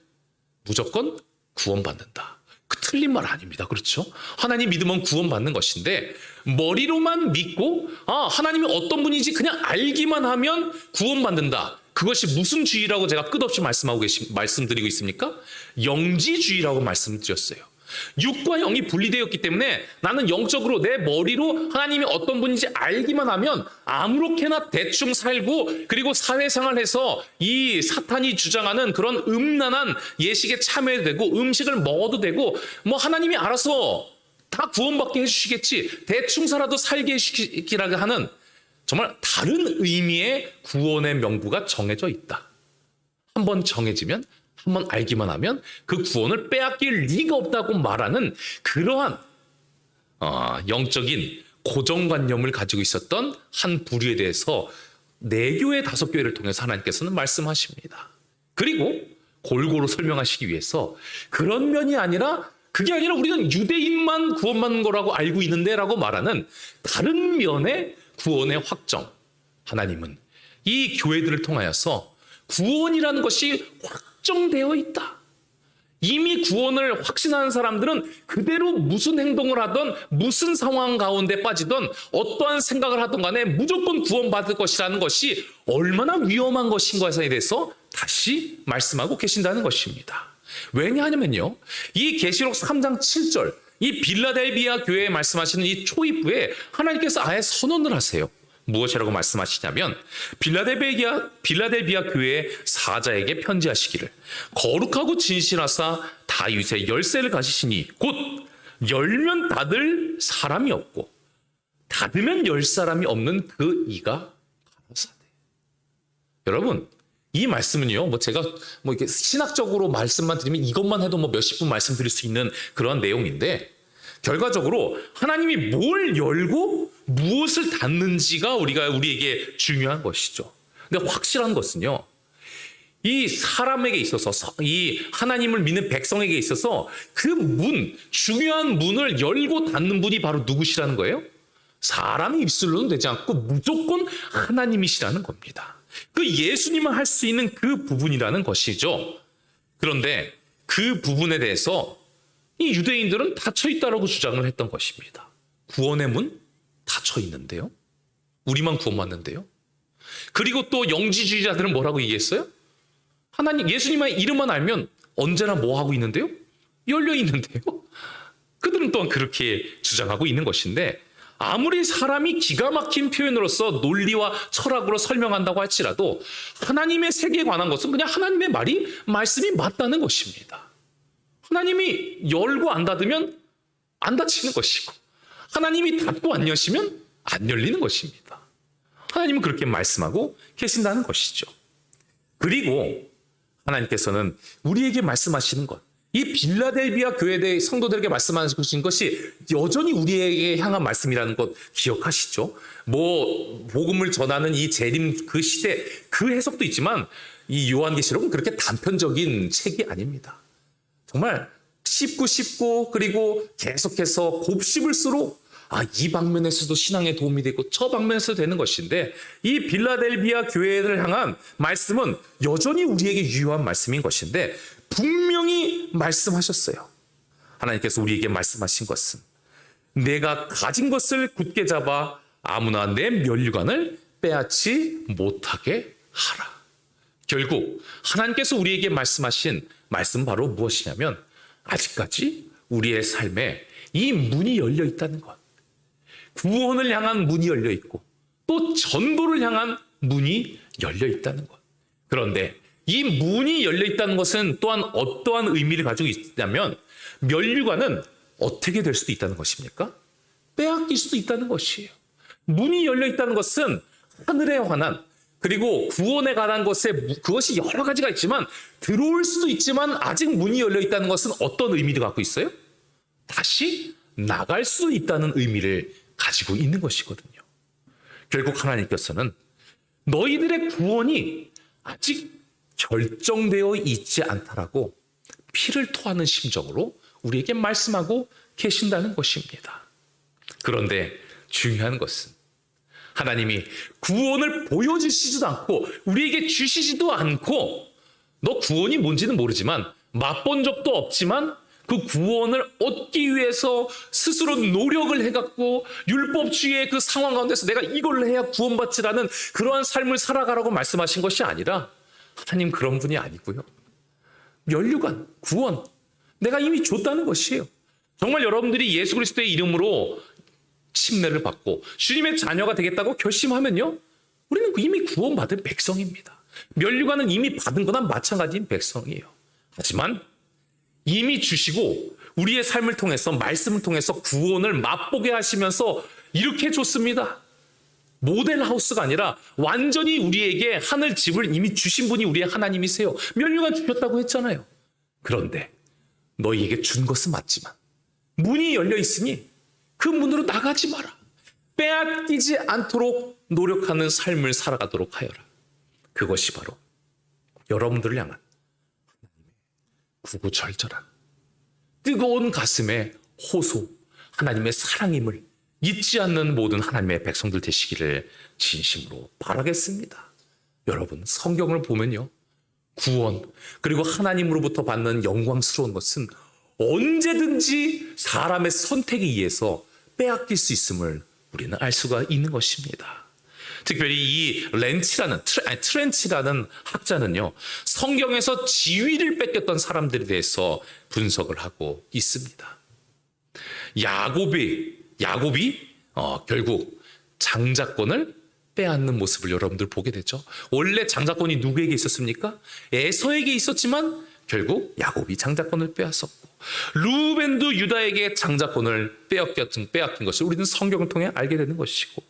무조건 구원받는다. 틀린 말 아닙니다. 그렇죠? 하나님 믿으면 구원받는 것인데 머리로만 믿고 하나님이 어떤 분인지 그냥 알기만 하면 구원받는다. 그것이 무슨 주의라고 제가 끝없이 말씀드리고 있습니까? 영지주의라고 말씀드렸어요. 육과 영이 분리되었기 때문에 나는 영적으로 내 머리로 하나님이 어떤 분인지 알기만 하면 아무렇게나 대충 살고 그리고 사회생활해서 이 사탄이 주장하는 그런 음란한 예식에 참여해도 되고 음식을 먹어도 되고 하나님이 알아서 다 구원받게 해주시겠지 대충 살아도 살게 해주시기라고 하는 정말 다른 의미의 구원의 명부가 정해져 있다. 한번 정해지면 한번 알기만 하면 그 구원을 빼앗길 리가 없다고 말하는 그러한 영적인 고정관념을 가지고 있었던 한 부류에 대해서 4교회 5교회를 통해서 하나님께서는 말씀하십니다. 그리고 골고루 설명하시기 위해서 그런 면이 아니라 그게 아니라 우리는 유대인만 구원받는 거라고 알고 있는데 라고 말하는 다른 면의 구원의 확정. 하나님은 이 교회들을 통하여서 구원이라는 것이 확정되어 있다. 이미 구원을 확신하는 사람들은 그대로 무슨 행동을 하든 무슨 상황 가운데 빠지든 어떠한 생각을 하든 간에 무조건 구원받을 것이라는 것이 얼마나 위험한 것인 것에 대해서 다시 말씀하고 계신다는 것입니다. 왜냐하면요, 이 계시록 3장 7절 이 빌라델비아 교회에 말씀하시는 이 초입부에 하나님께서 아예 선언을 하세요. 무엇이라고 말씀하시냐면 빌라델비아 교회의 사자에게 편지하시기를 거룩하고 진실하사 다윗의 열쇠를 가지시니 곧 열면 닫을 사람이 없고 닫으면 열 사람이 없는 그 이가 가로사대. 여러분, 이 말씀은요, 제가 이렇게 신학적으로 말씀만 드리면 이것만 해도 몇십 분 말씀드릴 수 있는 그런 내용인데 결과적으로 하나님이 뭘 열고 무엇을 닫는지가 우리에게 중요한 것이죠. 근데 확실한 것은요, 이 사람에게 있어서, 이 하나님을 믿는 백성에게 있어서 그 중요한 문을 열고 닫는 분이 바로 누구시라는 거예요? 사람의 입술로는 되지 않고 무조건 하나님이시라는 겁니다. 그 예수님만 할 수 있는 그 부분이라는 것이죠. 그런데 그 부분에 대해서 이 유대인들은 닫혀 있다라고 주장을 했던 것입니다. 구원의 문 닫혀 있는데요. 우리만 구원받는데요. 그리고 또 영지주의자들은 뭐라고 얘기했어요? 하나님, 예수님의 이름만 알면 언제나 뭐 하고 있는데요? 열려 있는데요. 그들은 또한 그렇게 주장하고 있는 것인데, 아무리 사람이 기가 막힌 표현으로서 논리와 철학으로 설명한다고 할지라도 하나님의 세계에 관한 것은 그냥 하나님의 말씀이 맞다는 것입니다. 하나님이 열고 안 닫으면 안 닫히는 것이고, 하나님이 닫고 안 여시면 안 열리는 것입니다. 하나님은 그렇게 말씀하고 계신다는 것이죠. 그리고 하나님께서는 우리에게 말씀하시는 것, 이 빌라델비아 교회의 성도들에게 말씀하신 것이 여전히 우리에게 향한 말씀이라는 것 기억하시죠? 복음을 전하는 이 재림 그 시대 그 해석도 있지만 이 요한계시록은 그렇게 단편적인 책이 아닙니다. 정말 씹고 그리고 계속해서 곱씹을수록 이 방면에서도 신앙에 도움이 되고 저 방면에서도 되는 것인데, 이 빌라델비아 교회를 향한 말씀은 여전히 우리에게 유효한 말씀인 것인데, 분명히 말씀하셨어요. 하나님께서 우리에게 말씀하신 것은 내가 가진 것을 굳게 잡아 아무나 내 면류관을 빼앗지 못하게 하라. 결국 하나님께서 우리에게 말씀하신 말씀 바로 무엇이냐면, 아직까지 우리의 삶에 이 문이 열려 있다는 것, 구원을 향한 문이 열려 있고 또 전도를 향한 문이 열려 있다는 것. 그런데 이 문이 열려 있다는 것은 또한 어떠한 의미를 가지고 있냐면, 면류관은 어떻게 될 수도 있다는 것입니까? 빼앗길 수도 있다는 것이에요. 문이 열려 있다는 것은 하늘에 관한, 그리고 구원에 관한 것에 그것이 여러 가지가 있지만 들어올 수도 있지만, 아직 문이 열려 있다는 것은 어떤 의미를 갖고 있어요? 다시 나갈 수 있다는 의미를 가지고 있는 것이거든요. 결국 하나님께서는 너희들의 구원이 아직 결정되어 있지 않다라고 피를 토하는 심정으로 우리에게 말씀하고 계신다는 것입니다. 그런데 중요한 것은 하나님이 구원을 보여주시지도 않고 우리에게 주시지도 않고, 너 구원이 뭔지는 모르지만 맛본 적도 없지만 그 구원을 얻기 위해서 스스로 노력을 해갖고 율법주의의 그 상황 가운데서 내가 이걸 해야 구원받지라는 그러한 삶을 살아가라고 말씀하신 것이 아니라, 하나님 그런 분이 아니고요. 면류관, 구원, 내가 이미 줬다는 것이에요. 정말 여러분들이 예수 그리스도의 이름으로 침례를 받고 주님의 자녀가 되겠다고 결심하면요, 우리는 이미 구원받은 백성입니다. 면류관은 이미 받은 거나 마찬가지인 백성이에요. 하지만 이미 주시고 우리의 삶을 통해서, 말씀을 통해서 구원을 맛보게 하시면서 이렇게 줬습니다. 모델하우스가 아니라 완전히 우리에게 하늘 집을 이미 주신 분이 우리의 하나님이세요. 면류관 주셨다고 했잖아요. 그런데 너희에게 준 것은 맞지만 문이 열려 있으니 그 문으로 나가지 마라. 빼앗기지 않도록 노력하는 삶을 살아가도록 하여라. 그것이 바로 여러분들을 향한 구구절절한 뜨거운 가슴의 호소, 하나님의 사랑임을 잊지 않는 모든 하나님의 백성들 되시기를 진심으로 바라겠습니다. 여러분, 성경을 보면요, 구원 그리고 하나님으로부터 받는 영광스러운 것은 언제든지 사람의 선택에 의해서 빼앗길 수 있음을 우리는 알 수가 있는 것입니다. 특별히 이 트렌치라는 학자는요, 성경에서 지위를 뺏겼던 사람들에 대해서 분석을 하고 있습니다. 야곱이 결국 장자권을 빼앗는 모습을 여러분들 보게 되죠. 원래 장자권이 누구에게 있었습니까? 에서에게 있었지만 결국 야곱이 장자권을 빼앗았고, 루벤도 유다에게 장자권을 빼앗긴 것을 우리는 성경을 통해 알게 되는 것이고,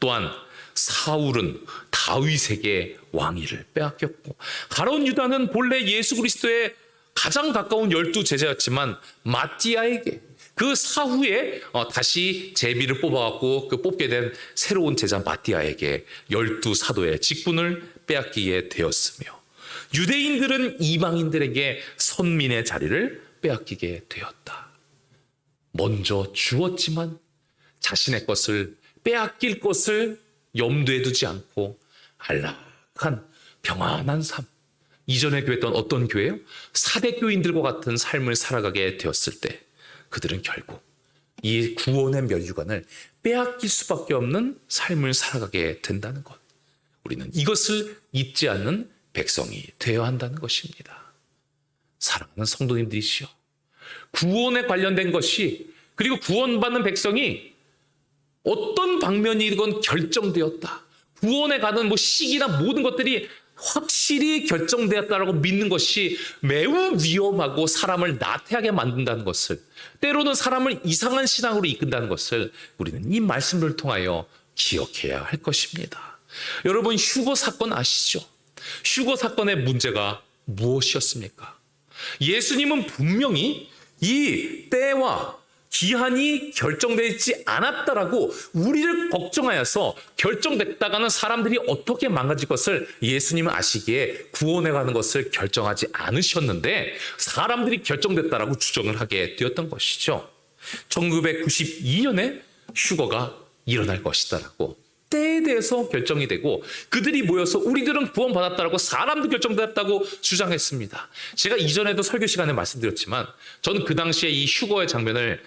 또한 사울은 다윗에게 왕위를 빼앗겼고, 가룟 유다는 본래 예수 그리스도의 가장 가까운 12 제자였지만 마띠아에게, 그 사후에 다시 제비를 뽑아갖고 그 뽑게 된 새로운 제자 마띠아에게 12사도의 직분을 빼앗기게 되었으며, 유대인들은 이방인들에게 선민의 자리를 빼앗기게 되었다. 먼저 주었지만 자신의 것을 빼앗길 것을 염두에 두지 않고 안락한 평안한 삶, 이전에 교회했던 어떤 교회요? 사대교인들과 같은 삶을 살아가게 되었을 때 그들은 결국 이 구원의 면류관을 빼앗길 수밖에 없는 삶을 살아가게 된다는 것. 우리는 이것을 잊지 않는 백성이 되어야 한다는 것입니다. 사랑하는 성도님들이시여, 구원에 관련된 것이, 그리고 구원받는 백성이 어떤 방면이건 결정되었다. 구원에 가는 시기나 모든 것들이 확실히 결정되었다라고 믿는 것이 매우 위험하고 사람을 나태하게 만든다는 것을, 때로는 사람을 이상한 신앙으로 이끈다는 것을 우리는 이 말씀을 통하여 기억해야 할 것입니다. 여러분, 휴거 사건 아시죠? 휴거 사건의 문제가 무엇이었습니까? 예수님은 분명히 이 때와 기한이 결정되어 있지 않았다라고 우리를 걱정하여서 결정됐다가는 사람들이 어떻게 망가질 것을 예수님은 아시기에 구원해 가는 것을 결정하지 않으셨는데 사람들이 결정됐다라고 주장을 하게 되었던 것이죠. 1992년에 휴거가 일어날 것이다라고 때에 대해서 결정이 되고, 그들이 모여서 우리들은 구원받았다라고 사람도 결정됐다고 주장했습니다. 제가 이전에도 설교 시간에 말씀드렸지만 저는 그 당시에 이 휴거의 장면을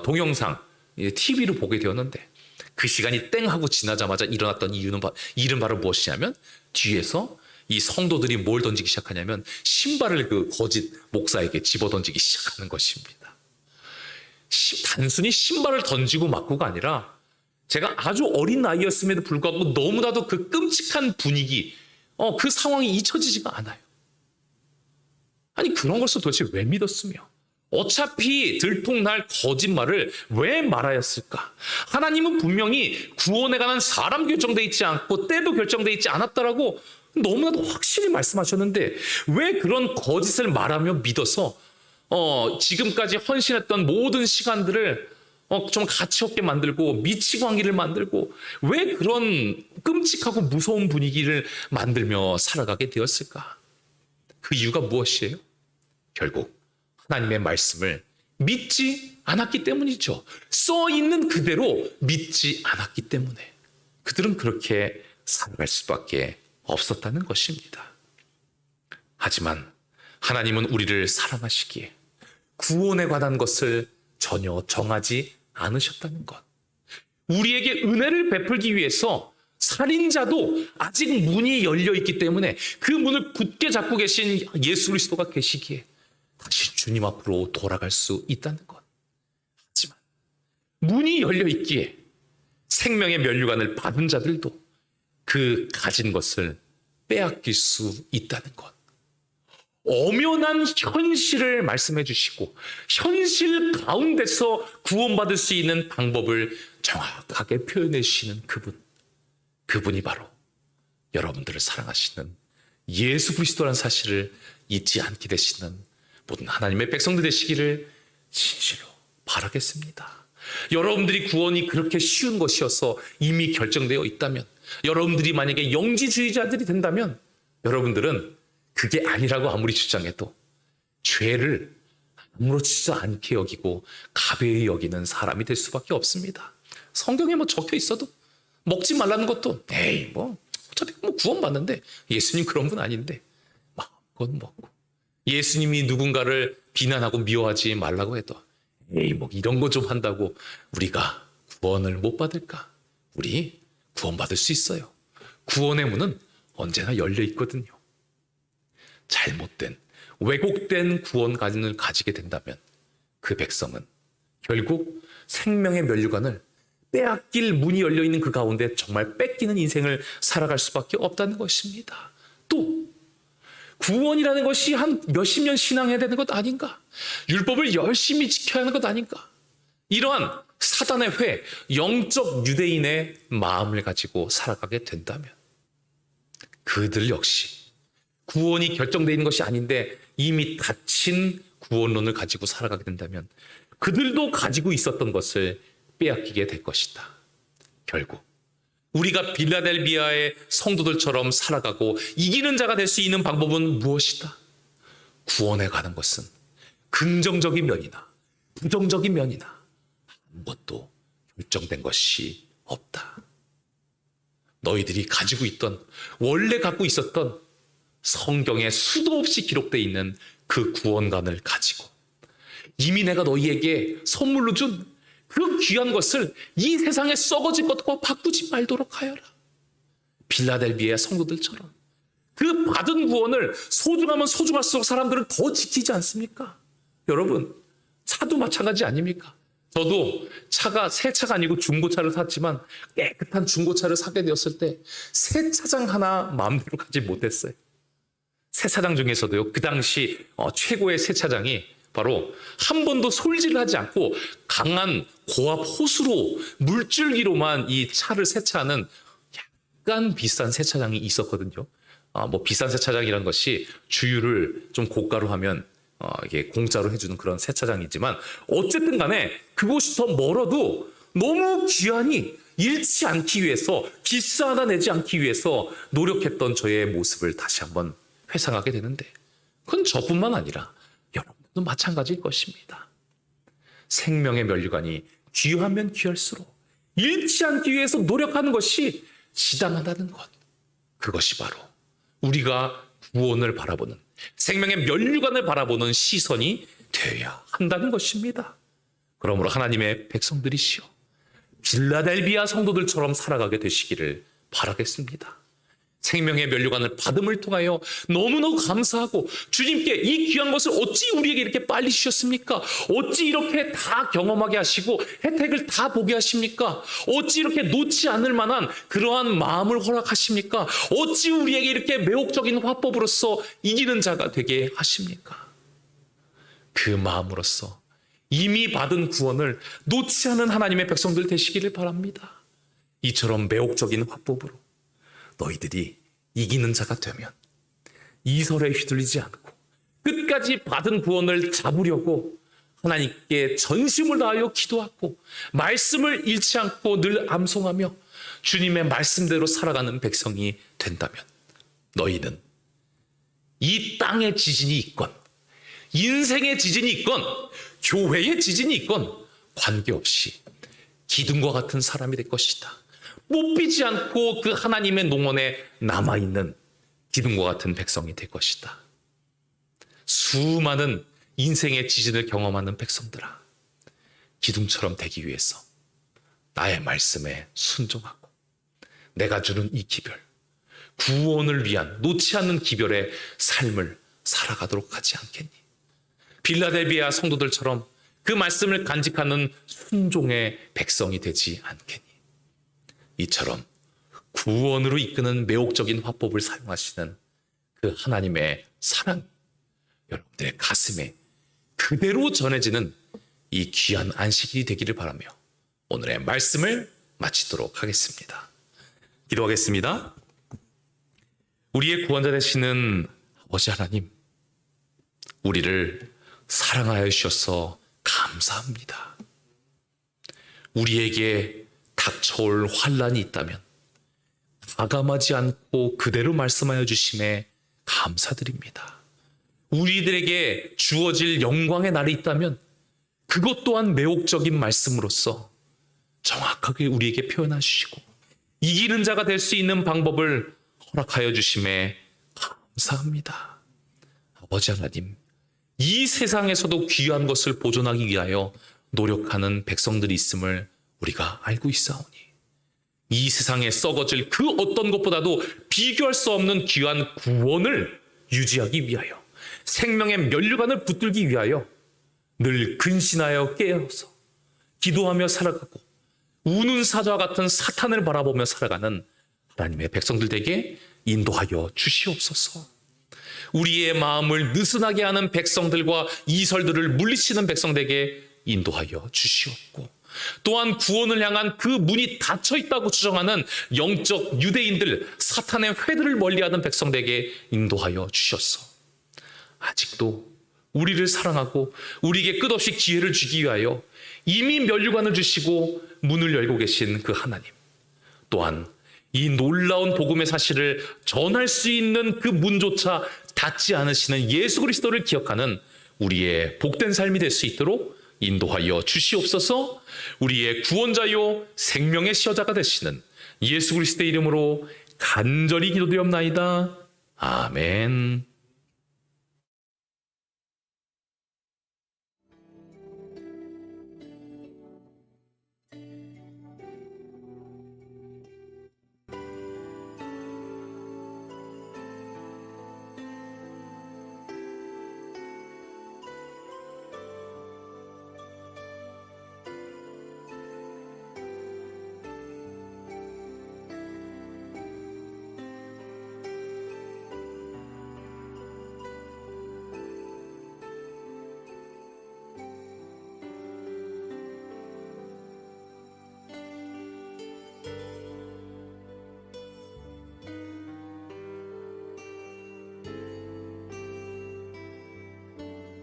동영상 TV로 보게 되었는데, 그 시간이 땡 하고 지나자마자 일어났던 이유는 바로 무엇이냐면, 뒤에서 이 성도들이 뭘 던지기 시작하냐면 신발을 그 거짓 목사에게 집어 던지기 시작하는 것입니다. 단순히 신발을 던지고 맞고가 아니라, 제가 아주 어린 나이였음에도 불구하고 너무나도 그 끔찍한 분위기, 그 상황이 잊혀지지가 않아요. 아니, 그런 것을 도대체 왜 믿었으며, 어차피 들통날 거짓말을 왜 말하였을까? 하나님은 분명히 구원에 관한 사람 결정되어 있지 않고 때도 결정되어 있지 않았다라고 너무나도 확실히 말씀하셨는데, 왜 그런 거짓을 말하며 믿어서 지금까지 헌신했던 모든 시간들을 좀 가치 없게 만들고 미치광이를 만들고, 왜 그런 끔찍하고 무서운 분위기를 만들며 살아가게 되었을까? 그 이유가 무엇이에요? 결국 하나님의 말씀을 믿지 않았기 때문이죠. 써 있는 그대로 믿지 않았기 때문에 그들은 그렇게 살아갈 수밖에 없었다는 것입니다. 하지만 하나님은 우리를 사랑하시기에 구원에 관한 것을 전혀 정하지 않으셨다는 것. 우리에게 은혜를 베풀기 위해서 살인자도 아직 문이 열려 있기 때문에 그 문을 굳게 잡고 계신 예수 그리스도가 계시기에 다시 주님 앞으로 돌아갈 수 있다는 것. 하지만 문이 열려 있기에 생명의 면류관을 받은 자들도 그 가진 것을 빼앗길 수 있다는 것. 엄연한 현실을 말씀해 주시고 현실 가운데서 구원받을 수 있는 방법을 정확하게 표현해 주시는 그분이 바로 여러분들을 사랑하시는 예수 그리스도라는 사실을 잊지 않게 되시는 모든 하나님의 백성들 되시기를 진실로 바라겠습니다. 여러분들이 구원이 그렇게 쉬운 것이어서 이미 결정되어 있다면, 여러분들이 만약에 영지주의자들이 된다면, 여러분들은 그게 아니라고 아무리 주장해도 죄를 아무렇지도 않게 여기고 가벼이 여기는 사람이 될 수밖에 없습니다. 성경에 적혀 있어도 먹지 말라는 것도 어차피 구원받는데, 예수님 그런 분 아닌데 마음껏 먹고, 예수님이 누군가를 비난하고 미워하지 말라고 해도 이런 거 좀 한다고 우리가 구원을 못 받을까? 우리 구원받을 수 있어요. 구원의 문은 언제나 열려 있거든요. 잘못된, 왜곡된 구원관을 가지게 된다면 그 백성은 결국 생명의 면류관을 빼앗길 문이 열려있는 그 가운데 정말 뺏기는 인생을 살아갈 수밖에 없다는 것입니다. 또 구원이라는 것이 한 몇십 년 신앙해야 되는 것 아닌가? 율법을 열심히 지켜야 하는 것 아닌가? 이러한 사단의 회, 영적 유대인의 마음을 가지고 살아가게 된다면 그들 역시 구원이 결정되어 있는 것이 아닌데 이미 닫힌 구원론을 가지고 살아가게 된다면 그들도 가지고 있었던 것을 빼앗기게 될 것이다. 결국 우리가 빌라델비아의 성도들처럼 살아가고 이기는 자가 될 수 있는 방법은 무엇이다? 구원에 가는 것은 긍정적인 면이나 부정적인 면이나 아무것도 결정된 것이 없다. 너희들이 가지고 있던, 원래 갖고 있었던 성경에 수도 없이 기록되어 있는 그 구원관을 가지고 이미 내가 너희에게 선물로 준 그 귀한 것을 이 세상에 썩어질 것과 바꾸지 말도록 하여라. 빌라델비아 성도들처럼 그 받은 구원을 소중하면 소중할수록 사람들은 더 지키지 않습니까? 여러분, 차도 마찬가지 아닙니까? 저도 차가 새 차가 아니고 중고차를 샀지만 깨끗한 중고차를 사게 되었을 때 새 차장 하나 마음대로 가지 못했어요. 새 차장 중에서도요, 그 당시 최고의 새 차장이 바로 한 번도 솔질을 하지 않고 강한 고압 호수로 물줄기로만 이 차를 세차하는 약간 비싼 세차장이 있었거든요. 뭐 비싼 세차장이라는 것이 주유를 좀 고가로 하면 이게 공짜로 해주는 그런 세차장이지만 어쨌든 간에 그곳이 더 멀어도 너무 귀하니 잃지 않기 위해서, 비싸다 내지 않기 위해서 노력했던 저의 모습을 다시 한번 회상하게 되는데, 그건 저뿐만 아니라 여러분도 마찬가지일 것입니다. 생명의 면류관이 귀하면 귀할수록 잃지 않기 위해서 노력하는 것이 지당하다는 것, 그것이 바로 우리가 구원을 바라보는, 생명의 면류관을 바라보는 시선이 되어야 한다는 것입니다. 그러므로 하나님의 백성들이시여, 빌라델비아 성도들처럼 살아가게 되시기를 바라겠습니다. 생명의 면류관을 받음을 통하여 너무너무 감사하고, 주님께 이 귀한 것을 어찌 우리에게 이렇게 빨리 주셨습니까? 어찌 이렇게 다 경험하게 하시고 혜택을 다 보게 하십니까? 어찌 이렇게 놓지 않을 만한 그러한 마음을 허락하십니까? 어찌 우리에게 이렇게 매혹적인 화법으로서 이기는 자가 되게 하십니까? 그 마음으로써 이미 받은 구원을 놓지 않은 하나님의 백성들 되시기를 바랍니다. 이처럼 매혹적인 화법으로 너희들이 이기는 자가 되면 이설에 휘둘리지 않고 끝까지 받은 구원을 잡으려고 하나님께 전심을 다하여 기도하고 말씀을 잃지 않고 늘 암송하며 주님의 말씀대로 살아가는 백성이 된다면, 너희는 이 땅의 지진이 있건 인생의 지진이 있건 교회의 지진이 있건 관계없이 기둥과 같은 사람이 될 것이다. 뽑히지 않고 그 하나님의 농원에 남아있는 기둥과 같은 백성이 될 것이다. 수많은 인생의 지진을 경험하는 백성들아, 기둥처럼 되기 위해서 나의 말씀에 순종하고 내가 주는 이 기별, 구원을 위한 놓지 않는 기별의 삶을 살아가도록 하지 않겠니? 빌라델비아 성도들처럼 그 말씀을 간직하는 순종의 백성이 되지 않겠니? 이처럼 구원으로 이끄는 매혹적인 화법을 사용하시는 그 하나님의 사랑, 여러분들의 가슴에 그대로 전해지는 이 귀한 안식일이 되기를 바라며 오늘의 말씀을 마치도록 하겠습니다. 기도하겠습니다. 우리의 구원자 되시는 아버지 하나님, 우리를 사랑하여 주셔서 감사합니다. 우리에게 닥쳐올 환난이 있다면 가감하지 않고 그대로 말씀하여 주심에 감사드립니다. 우리들에게 주어질 영광의 날이 있다면 그것 또한 매혹적인 말씀으로서 정확하게 우리에게 표현해 주시고 이기는 자가 될 수 있는 방법을 허락하여 주심에 감사합니다. 아버지 하나님, 이 세상에서도 귀한 것을 보존하기 위하여 노력하는 백성들이 있음을 우리가 알고 있사오니 이 세상에 썩어질 그 어떤 것보다도 비교할 수 없는 귀한 구원을 유지하기 위하여, 생명의 면류관을 붙들기 위하여 늘 근신하여 깨어서 기도하며 살아가고 우는 사자와 같은 사탄을 바라보며 살아가는 하나님의 백성들에게 인도하여 주시옵소서. 우리의 마음을 느슨하게 하는 백성들과 이설들을 물리치는 백성들에게 인도하여 주시옵고, 또한 구원을 향한 그 문이 닫혀 있다고 주장하는 영적 유대인들, 사탄의 회들을 멀리하는 백성들에게 인도하여 주셨소. 아직도 우리를 사랑하고 우리에게 끝없이 기회를 주기 위하여 이미 면류관을 주시고 문을 열고 계신 그 하나님, 또한 이 놀라운 복음의 사실을 전할 수 있는 그 문조차 닫지 않으시는 예수 그리스도를 기억하는 우리의 복된 삶이 될 수 있도록 인도하여 주시옵소서. 우리의 구원자요 생명의 시여자가 되시는 예수 그리스도의 이름으로 간절히 기도드리옵나이다. 아멘.